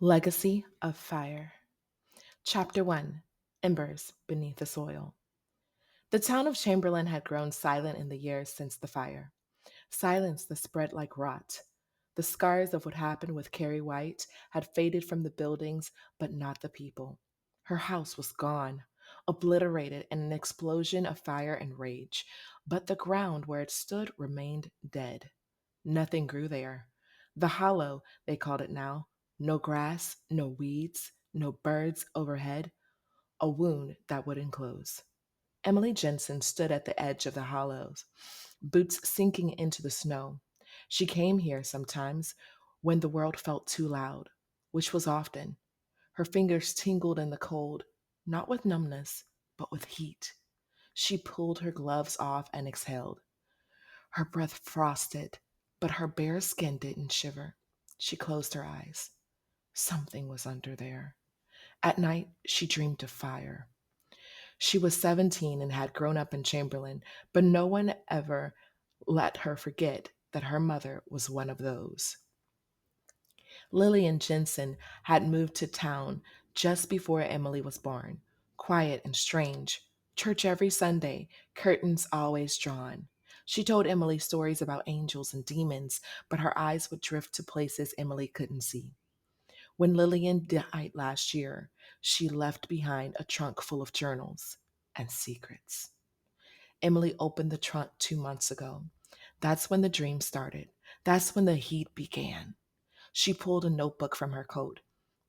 Legacy of Fire. Chapter 1. Embers Beneath the Soil. The town of Chamberlain had grown silent in the years since the fire. Silence that spread like rot. The scars of what happened with Carrie White had faded from the buildings, but not the people. Her house was gone, obliterated in an explosion of fire and rage, but the ground where it stood remained dead. Nothing grew there. The hollow, they called it now. No grass, no weeds, no birds overhead. A wound that wouldn't close. Emily Jensen stood at the edge of the hollows, boots sinking into the snow. She came here sometimes when the world felt too loud, which was often. Her fingers tingled in the cold, not with numbness, but with heat. She pulled her gloves off and exhaled. Her breath frosted, but her bare skin didn't shiver. She closed her eyes. Something was under there. At night, she dreamed of fire. She was 17 and had grown up in Chamberlain, but no one ever let her forget that her mother was one of those. Lillian Jensen had moved to town just before Emily was born, quiet and strange. Church every Sunday, curtains always drawn. She told Emily stories about angels and demons, but her eyes would drift to places Emily couldn't see. When Lillian died last year, she left behind a trunk full of journals and secrets. Emily opened the trunk 2 months ago. That's when the dream started. That's when the heat began. She pulled a notebook from her coat.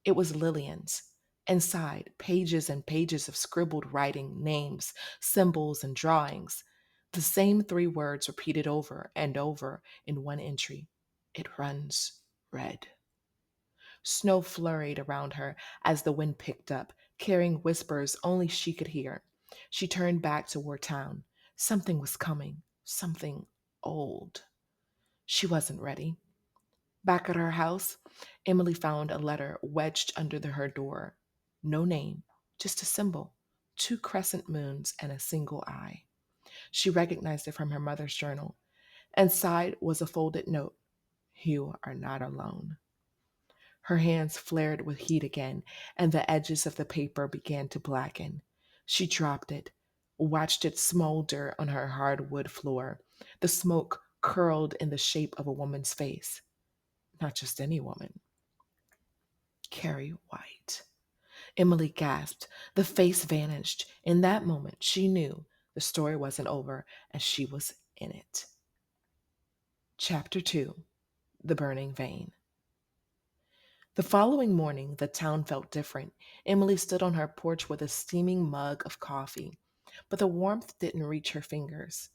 It was Lillian's. Inside, pages and pages of scribbled writing, names, symbols, and drawings. The same three words repeated over and over in one entry. It runs red. Snow flurried around her as the wind picked up, carrying whispers only she could hear. She turned back toward town. Something was coming, something old. She wasn't ready. Back at her house, Emily found a letter wedged under her door. No name, just a symbol, two crescent moons and a single eye. She recognized it from her mother's journal. Inside was a folded note. You are not alone. Her hands flared with heat again, and the edges of the paper began to blacken. She dropped it, watched it smolder on her hardwood floor. The smoke curled in the shape of a woman's face. Not just any woman. Carrie White. Emily gasped. The face vanished. In that moment, she knew the story wasn't over and she was in it. Chapter 2. The Burning Vein. The following morning, the town felt different. Emily stood on her porch with a steaming mug of coffee, but the warmth didn't reach her fingers.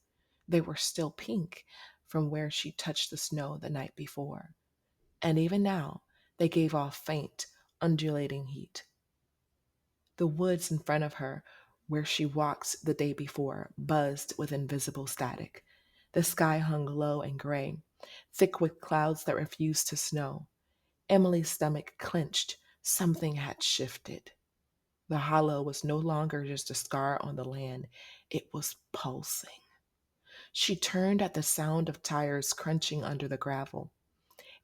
They were still pink from where she touched the snow the night before. And even now, they gave off faint, undulating heat. The woods in front of her, where she walked the day before, buzzed with invisible static. The sky hung low and gray, thick with clouds that refused to snow. Emily's stomach clenched. Something had shifted. The hollow was no longer just a scar on the land, it was pulsing. She turned at the sound of tires crunching under the gravel.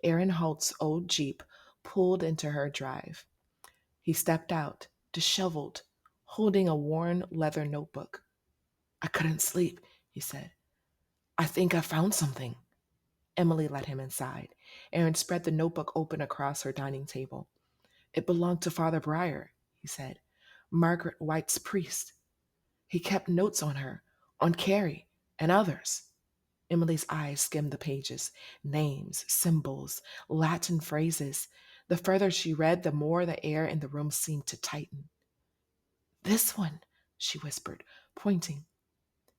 Aaron Holt's old Jeep pulled into her drive. He stepped out, disheveled, holding a worn leather notebook. I couldn't sleep, he said. I think I found something. Emily led him inside. Aaron spread the notebook open across her dining table. It belonged to Father Breyer, he said. Margaret White's priest. He kept notes on her, on Carrie, and others. Emily's eyes skimmed the pages. Names, symbols, Latin phrases. The further she read, the more the air in the room seemed to tighten. This one, she whispered, pointing.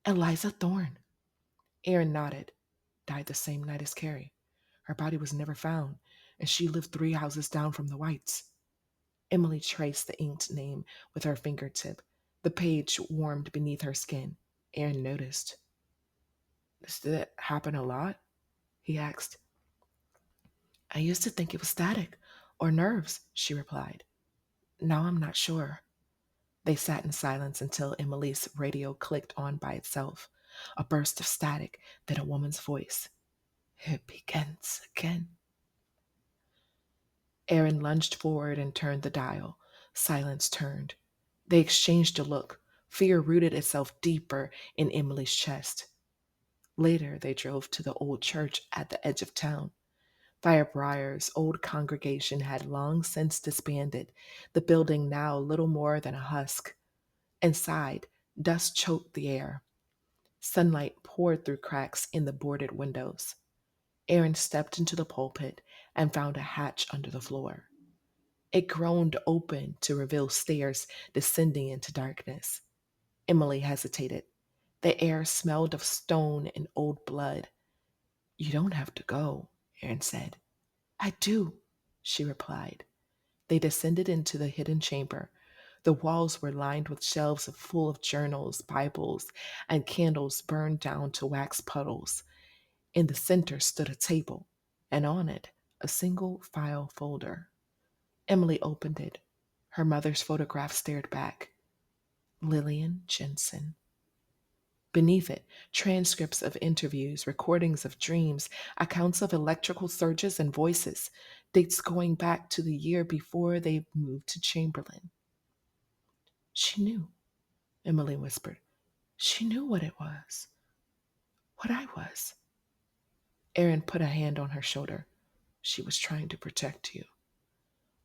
Eliza Thorne. Aaron nodded. Died the same night as Carrie. Her body was never found, and she lived 3 houses down from the Whites. Emily traced the inked name with her fingertip. The page warmed beneath her skin. Aaron noticed. Does that happen a lot? He asked. I used to think it was static or nerves, she replied. Now I'm not sure. They sat in silence until Emily's radio clicked on by itself. A burst of static, then a woman's voice. It begins again. Aaron lunged forward and turned the dial. Silence turned. They exchanged a look. Fear rooted itself deeper in Emily's chest. Later, they drove to the old church at the edge of town. Firebrier's old congregation had long since disbanded, the building now little more than a husk. Inside, dust choked the air. Sunlight poured through cracks in the boarded windows. Aaron stepped into the pulpit and found a hatch under the floor. It groaned open to reveal stairs descending into darkness. Emily hesitated. The air smelled of stone and old blood. You don't have to go, Aaron said. I do, she replied. They descended into the hidden chamber. The walls were lined with shelves full of journals, Bibles, and candles burned down to wax puddles. In the center stood a table, and on it, a single file folder. Emily opened it. Her mother's photograph stared back. Lillian Jensen. Beneath it, transcripts of interviews, recordings of dreams, accounts of electrical surges and voices, dates going back to the year before they moved to Chamberlain. She knew, Emily whispered. She knew what it was. What I was. Aaron put a hand on her shoulder. She was trying to protect you.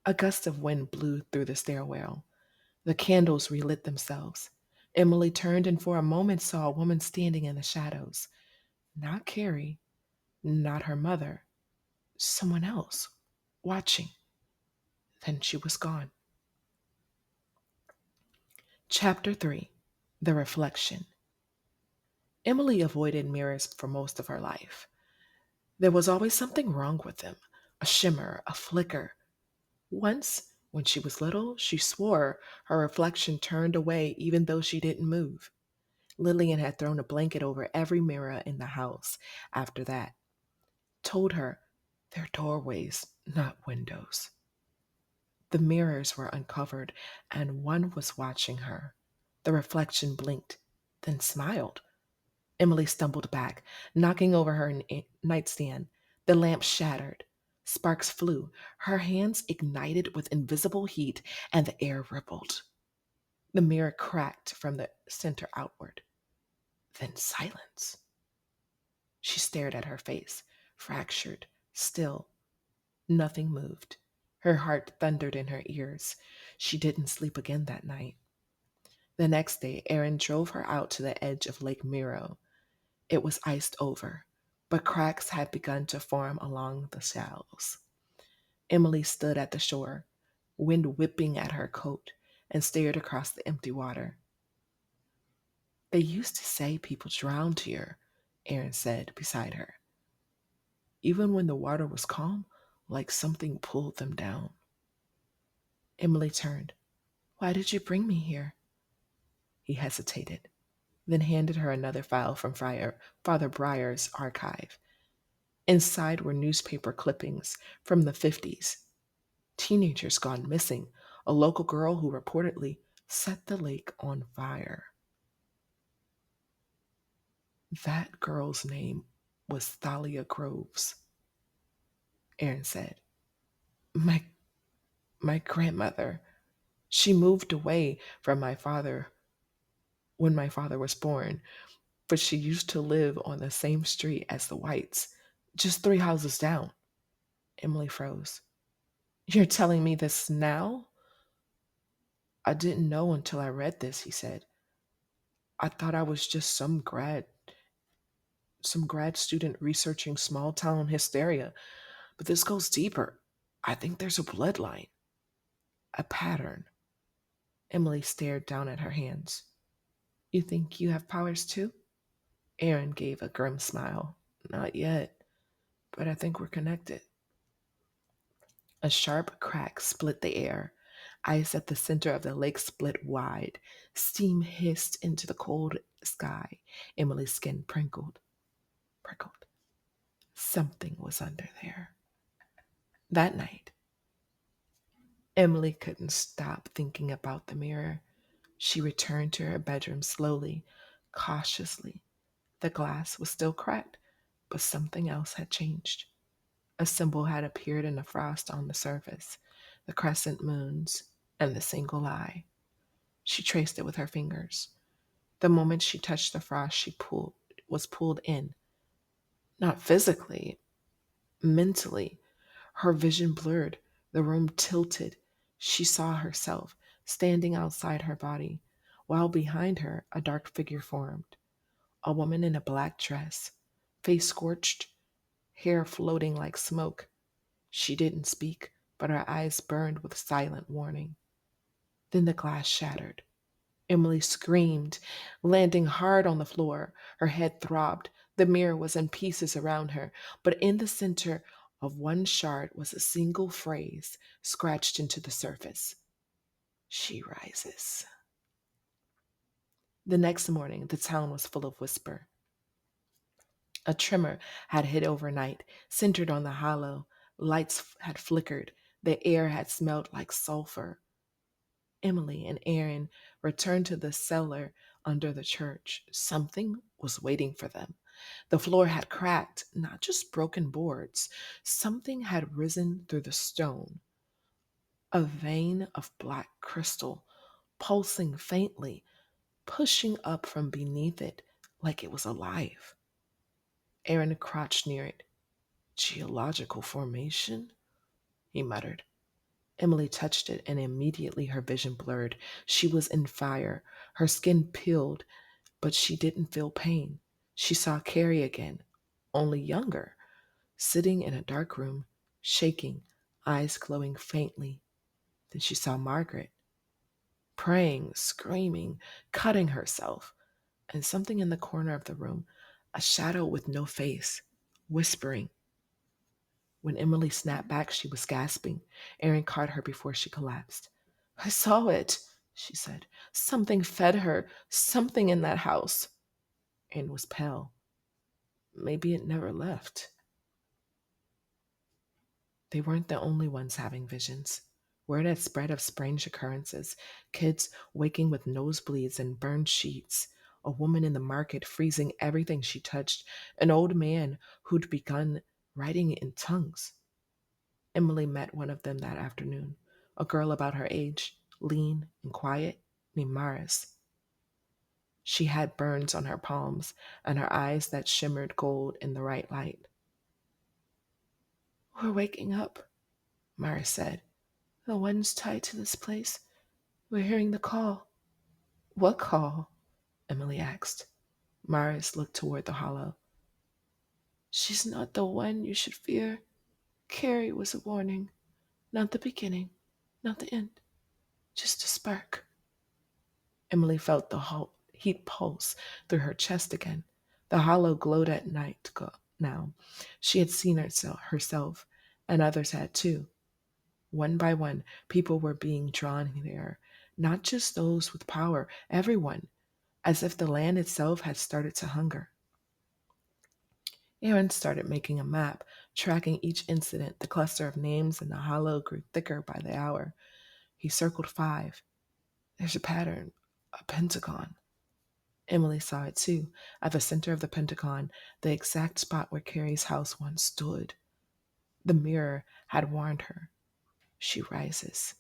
A gust of wind blew through the stairwell. The candles relit themselves. Emily turned and for a moment saw a woman standing in the shadows. Not Carrie, not her mother, someone else, watching. Then she was gone. Chapter 3. The Reflection. Emily avoided mirrors for most of her life. There was always something wrong with them, a shimmer, a flicker. Once, when she was little, she swore her reflection turned away even though she didn't move. Lillian had thrown a blanket over every mirror in the house after that. Told her they're doorways, not windows. The mirrors were uncovered, and one was watching her. The reflection blinked, then smiled. Emily stumbled back, knocking over her nightstand. The lamp shattered. Sparks flew. Her hands ignited with invisible heat, and the air rippled. The mirror cracked from the center outward. Then silence. She stared at her face, fractured, still. Nothing moved. Her heart thundered in her ears. She didn't sleep again that night. The next day, Aaron drove her out to the edge of Lake Miro. It was iced over, but cracks had begun to form along the shallows. Emily stood at the shore, wind whipping at her coat, and stared across the empty water. They used to say people drowned here, Aaron said beside her. Even when the water was calm, like something pulled them down. Emily turned. Why did you bring me here? He hesitated, then handed her another file from Father Breyer's archive. Inside were newspaper clippings from the 50s. Teenagers gone missing, a local girl who reportedly set the lake on fire. That girl's name was Thalia Groves, Aaron said. My my grandmother. She moved away from my father when my father was born, but she used to live on the same street as the Whites, just 3 houses down. Emily froze. You're telling me this now? I didn't know until I read this, he said. I thought I was just some grad student researching small town hysteria, but this goes deeper. I think there's a bloodline, a pattern. Emily stared down at her hands. You think you have powers too? Aaron gave a grim smile. Not yet, but I think we're connected. A sharp crack split the air. Ice at the center of the lake split wide. Steam hissed into the cold sky. Emily's skin prickled. Something was under there. That night, Emily couldn't stop thinking about the mirror. She returned to her bedroom slowly, cautiously. The glass was still cracked, but something else had changed. A symbol had appeared in the frost on the surface, the crescent moons and the single eye. She traced it with her fingers. The moment she touched the frost, was pulled in, not physically, mentally. Her vision blurred, the room tilted. She saw herself standing outside her body, while behind her a dark figure formed. A woman in a black dress, face scorched, hair floating like smoke. She didn't speak, but her eyes burned with silent warning. Then the glass shattered. Emily screamed, landing hard on the floor. Her head throbbed. The mirror was in pieces around her, but in the center of one shard was a single phrase scratched into the surface. She rises. The next morning, the town was full of whisper. A tremor had hit overnight, centered on the hollow. Lights had flickered. The air had smelled like sulfur. Emily and Aaron returned to the cellar under the church. Something was waiting for them. The floor had cracked, not just broken boards. Something had risen through the stone. A vein of black crystal, pulsing faintly, pushing up from beneath it like it was alive. Aaron crouched near it. Geological formation? He muttered. Emily touched it, and immediately her vision blurred. She was in fire. Her skin peeled, but she didn't feel pain. She saw Carrie again, only younger, sitting in a dark room, shaking, eyes glowing faintly. Then she saw Margaret, praying, screaming, cutting herself, and something in the corner of the room, a shadow with no face, whispering. When Emily snapped back, she was gasping. Erin caught her before she collapsed. I saw it, she said. Something fed her, something in that house. Erin was pale. Maybe it never left. They weren't the only ones having visions. Word had spread of strange occurrences, kids waking with nosebleeds and burned sheets, a woman in the market freezing everything she touched, an old man who'd begun writing in tongues. Emily met one of them that afternoon, a girl about her age, lean and quiet, named Maris. She had burns on her palms and her eyes that shimmered gold in the right light. We're waking up, Maris said. The ones tied to this place. We're hearing the call. What call? Emily asked. Maris looked toward the hollow. She's not the one you should fear. Carrie was a warning. Not the beginning, not the end, just a spark. Emily felt the heat pulse through her chest again. The hollow glowed at night now. She had seen herself, and others had too. One by one, people were being drawn there, not just those with power, everyone, as if the land itself had started to hunger. Aaron started making a map, tracking each incident. The cluster of names in the hollow grew thicker by the hour. He circled 5. There's a pattern, a pentagon. Emily saw it too, at the center of the pentagon, the exact spot where Carrie's house once stood. The mirror had warned her. She rises.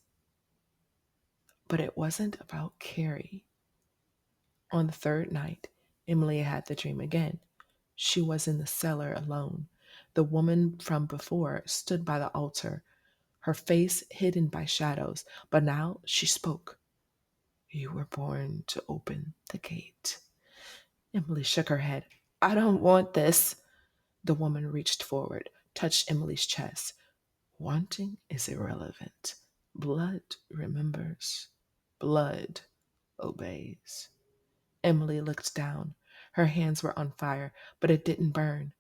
But it wasn't about Carrie. On the third night, Emily had the dream again. She was in the cellar alone. The woman from before stood by the altar, her face hidden by shadows, but now she spoke. You were born to open the gate. Emily shook her head. I don't want this. The woman reached forward, touched Emily's chest. Wanting is irrelevant. Blood remembers. Blood obeys. Emily looked down. Her hands were on fire, but it didn't burn.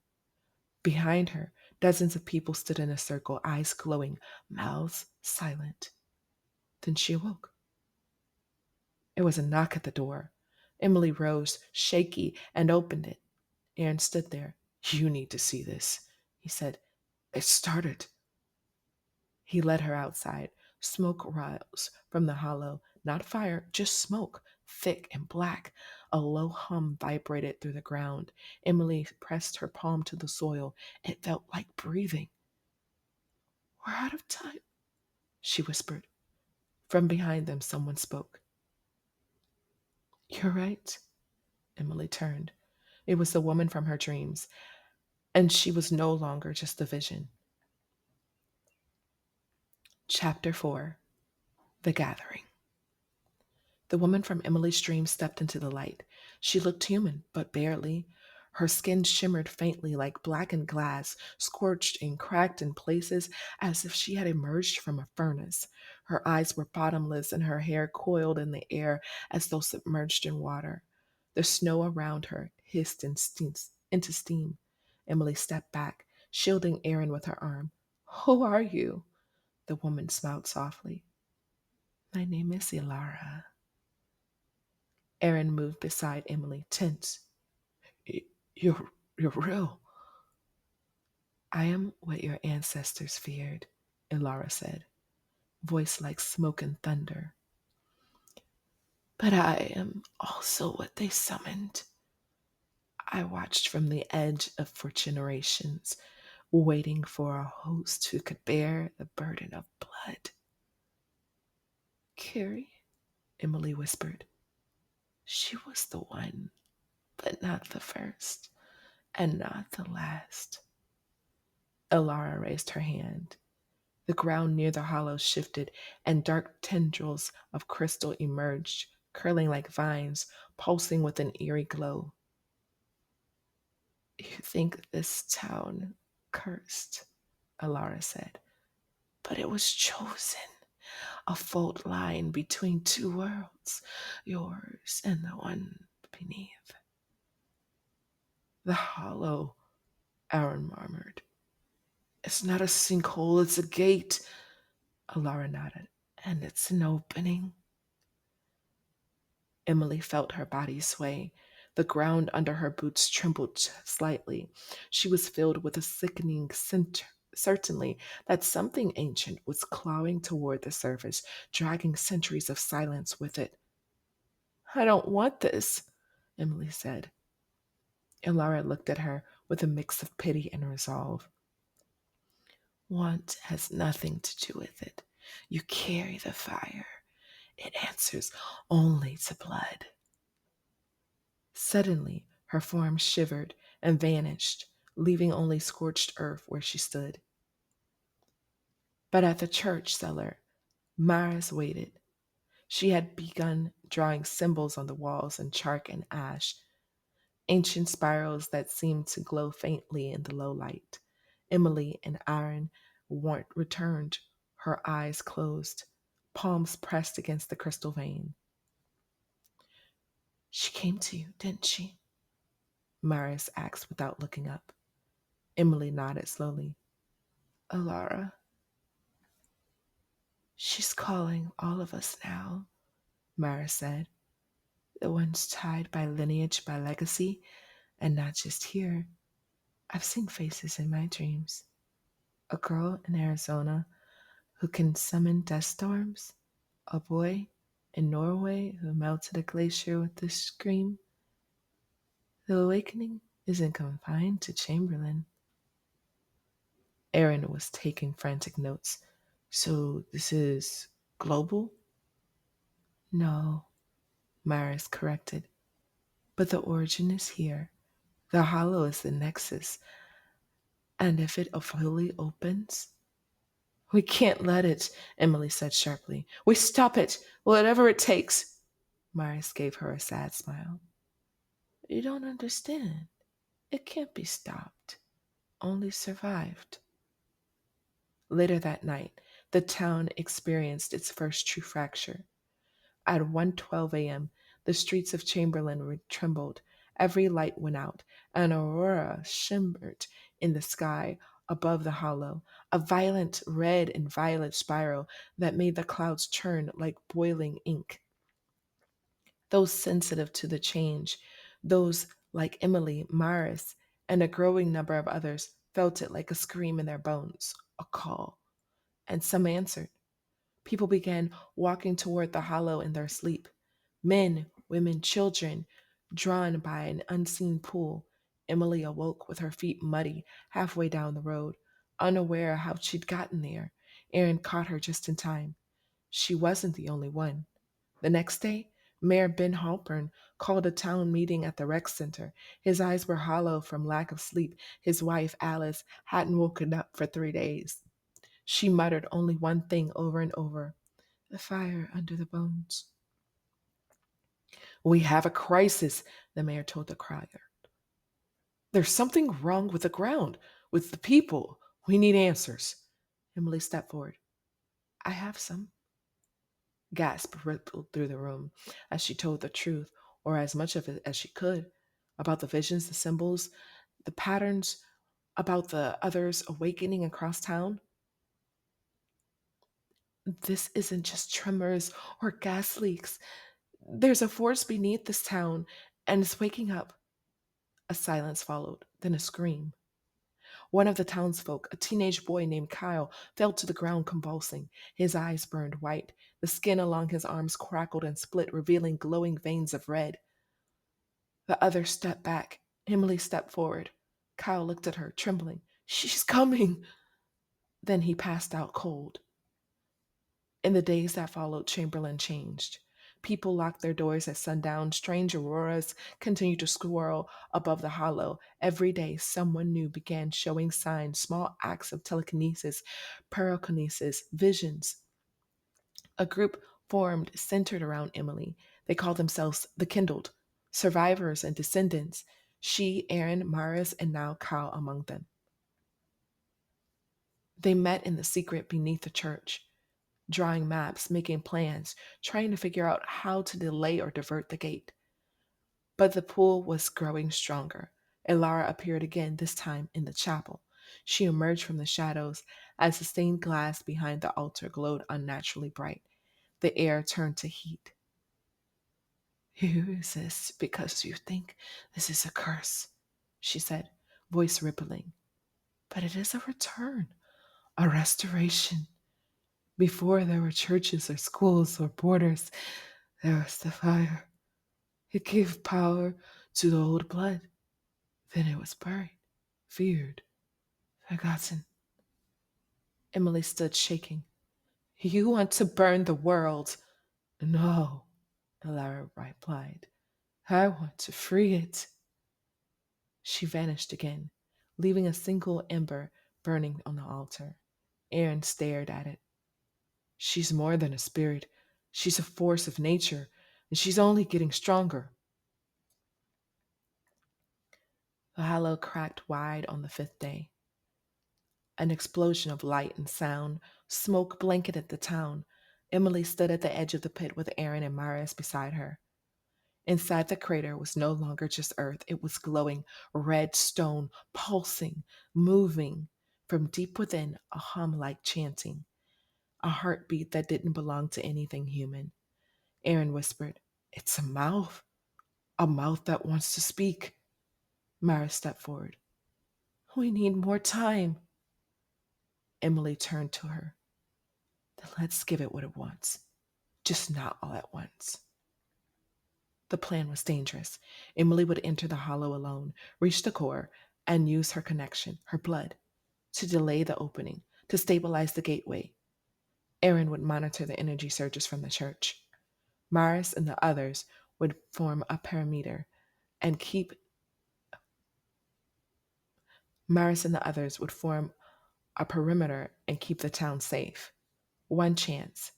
Behind her, dozens of people stood in a circle, eyes glowing, mouths silent. Then she awoke. It was a knock at the door. Emily rose, shaky, and opened it. Aaron stood there. You need to see this, he said. It started. He led her outside. Smoke rose from the hollow, not fire, just smoke, thick and black. A low hum vibrated through the ground. Emily pressed her palm to the soil. It felt like breathing. We're out of time, she whispered. From behind them, someone spoke. You're right. Emily turned. It was the woman from her dreams, and she was no longer just a vision. Chapter 4. The Gathering. The woman from Emily's dream stepped into the light. She looked human, but barely. Her skin shimmered faintly like blackened glass, scorched and cracked in places as if she had emerged from a furnace. Her eyes were bottomless and her hair coiled in the air as though submerged in water. The snow around her hissed and into steam. Emily stepped back, shielding Aaron with her arm. Who are you? The woman smiled softly. My name is Ilara. Aaron moved beside Emily, tense. You're, you're real. I am what your ancestors feared, Ilara said, voice like smoke and thunder. But I am also what they summoned. I watched from the edge of for generations, waiting for a host who could bear the burden of blood. Carrie, Emily whispered. She was the one, but not the first, and not the last. Ilara raised her hand. The ground near the hollow shifted, and dark tendrils of crystal emerged, curling like vines, pulsing with an eerie glow. You think this town cursed, Ilara said, but it was chosen. A fault line between two worlds, yours and the one beneath. The hollow, Aaron murmured. It's not a sinkhole, it's a gate. Ilara nodded. And it's an opening. Emily felt her body sway. The ground under her boots trembled slightly. She was filled with a sickening certainty that something ancient was clawing toward the surface, dragging centuries of silence with it. I don't want this, Emily said. Ilara looked at her with a mix of pity and resolve. Want has nothing to do with it. You carry the fire. It answers only to blood. Suddenly, her form shivered and vanished, leaving only scorched earth where she stood. But at the church cellar, Maris waited. She had begun drawing symbols on the walls in chalk and ash, ancient spirals that seemed to glow faintly in the low light. Emily and Aaron returned, her eyes closed, palms pressed against the crystal vein. She came to you, didn't she? Maris asked without looking up. Emily nodded slowly. Ilara. She's calling all of us now, Maris said. The ones tied by lineage, by legacy, and not just here. I've seen faces in my dreams. A girl in Arizona who can summon dust storms. A boy in Norway who melted a glacier with a scream. The awakening isn't confined to Chamberlain. Aaron was taking frantic notes. So this is global? No, Maris corrected. But the origin is here. The hollow is the nexus. And if it fully opens, we can't let it, Emily said sharply. We stop it, whatever it takes. Maris gave her a sad smile. You don't understand. It can't be stopped, only survived. Later that night, the town experienced its first true fracture. At 1:12 a.m., the streets of Chamberlain trembled. Every light went out. An aurora shimmered in the sky above the hollow, a violent red and violet spiral that made the clouds churn like boiling ink. Those sensitive to the change, those like Emily, Maris, and a growing number of others, felt it like a scream in their bones, a call. And some answered. People began walking toward the hollow in their sleep. Men, women, children, drawn by an unseen pull. Emily awoke with her feet muddy halfway down the road. Unaware how she'd gotten there, Aaron caught her just in time. She wasn't the only one. The next day, Mayor Ben Halpern called a town meeting at the rec center. His eyes were hollow from lack of sleep. His wife, Alice, hadn't woken up for 3 days. She muttered only one thing over and over: the fire under the bones. We have a crisis, the mayor told the crier. There's something wrong with the ground, with the people. We need answers. Emily stepped forward. I have some. Gasp rippled through the room as she told the truth, or as much of it as she could, about the visions, the symbols, the patterns, about the others awakening across town. This isn't just tremors or gas leaks. There's a force beneath this town, and it's waking up. A silence followed, then a scream. One of the townsfolk, a teenage boy named Kyle, fell to the ground convulsing. His eyes burned white. The skin along his arms crackled and split, revealing glowing veins of red. The others stepped back. Emily stepped forward. Kyle looked at her, trembling. She's coming. Then he passed out cold. In the days that followed, Chamberlain changed. People locked their doors at sundown. Strange auroras continued to swirl above the hollow. Every day, someone new began showing signs, small acts of telekinesis, pyrokinesis, visions. A group formed centered around Emily. They called themselves the Kindled, survivors and descendants. She, Aaron, Maris, and now Kyle among them. They met in the secret beneath the church, drawing maps, making plans, trying to figure out how to delay or divert the gate. But the pull was growing stronger. Elara appeared again, this time in the chapel. She emerged from the shadows as the stained glass behind the altar glowed unnaturally bright. The air turned to heat. You resist because you think this is a curse, she said, voice rippling. But it is a return, a restoration. Before there were churches or schools or borders, there was the fire. It gave power to the old blood. Then it was buried, feared, forgotten. Emily stood shaking. You want to burn the world? No, Elara replied. I want to free it. She vanished again, leaving a single ember burning on the altar. Aaron stared at it. She's more than a spirit. She's a force of nature, and she's only getting stronger. The hollow cracked wide on the 5th day. An explosion of light and sound, smoke blanketed the town. Emily stood at the edge of the pit with Aaron and Marius beside her. Inside the crater was no longer just earth, it was glowing red stone, pulsing, moving. From deep within, a hum like chanting, a heartbeat that didn't belong to anything human. Aaron whispered, It's a mouth that wants to speak. Mara stepped forward. We need more time. Emily turned to her. Then let's give it what it wants, just not all at once. The plan was dangerous. Emily would enter the hollow alone, reach the core, and use her connection, her blood, to delay the opening, to stabilize the gateway. Aaron would monitor the energy surges from the church. Maris and the others would form a perimeter and keep Maris and the others would form a perimeter and keep the town safe. One chance.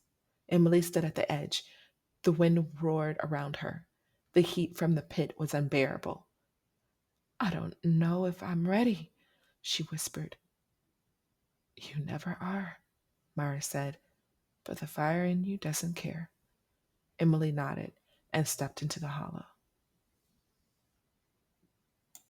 Emily stood at the edge. The wind roared around her. The heat from the pit was unbearable. I don't know if I'm ready, she whispered. You never are, Mara said, but the fire in you doesn't care. Emily nodded and stepped into the hollow.